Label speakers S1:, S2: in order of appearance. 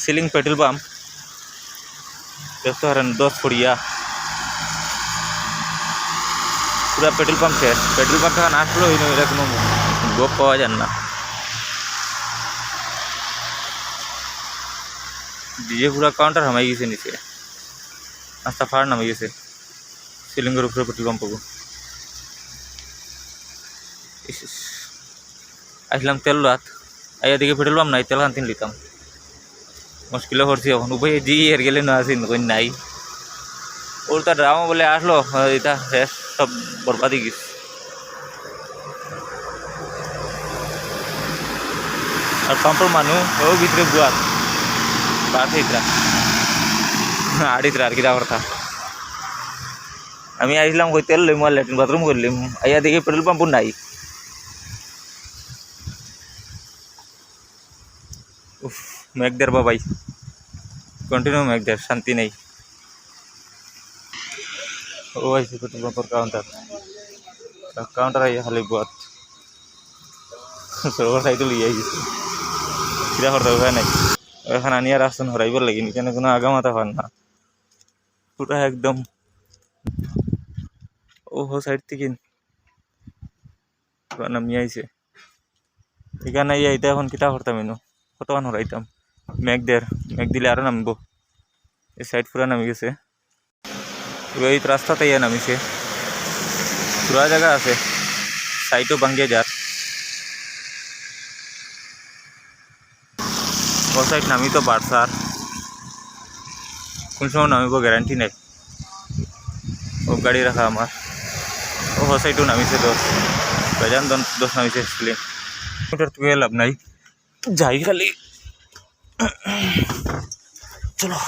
S1: Ceiling petrol pump দেখতে পারেন 10 ফুটিয়া পুরা পেট্রোল পাম্প শেষ। পেট্রোল পাম্প এখন আসলো এটা কোনো গোপ পাওয়া যায় না। ডিজে পুরা কাউন্টার হামাই গেছে নিচে, রাস্তা ফার নামে গেছে সিলিংয়ের উপরে পেট্রোল পাম্প পাবো। আসলাম তেল রাত আইয়া দিকে পেট্রোল পাম্প নাই, তেল খান লিতাম মুশকিলে করছি এখন উপায় জি এর গেলে না আসি নাই ওর তো ড্রামা বলে আসলো এটা শেষ সব বরবাদি গেছে। আর পাম্পর মানুষ ও ভিতরে বুয়ার বাড়িতরা আড়িতরা আর কিরা কথা। আমি আসলাম কই তেল লইম আর ল্যাট্রিন বাথরুম করলিম, আইয়া দেখি পেট্রোল পাম্প নাই। উফ মেঘদের বাবাই কন্টিনিউ মেঘদের, শান্তি নেই। ও আইসি পেট্রোল পাম্পর কাউন্টার আইয়া খালি বুয়াত সরকার সাইডে লিয়ে গেছে কিরা করতে উপায় নাই। এখানে আনিয়া রাস্তা হরাইবার লাগি এখানে কোনো আগামাতা পান না পুরা একদম। ও সাইড থেকে নামিয়ে আইছে এখানে আইতে এখন কিতা করতাম এনো কতক্ষণ হরাইতাম। মেঘ দিলে আরো নামবো, এই সাইড পুরা নামি গেছে। এবার এই রাস্তাতে ইয়ে নামিছে পুরা জায়গা আছে সাইডও ভাঙ্গিয়ে যার ও সাইড নামি তো বাড়সার কোন সময় নামিব গ্যারান্টি নেই। ও গাড়ি রাখা আমার ও সাইডও নামিছে 10 বেজান 10 নামিছে স্প্লেন ওটার তো লাভ নাই যাই খালি চলো।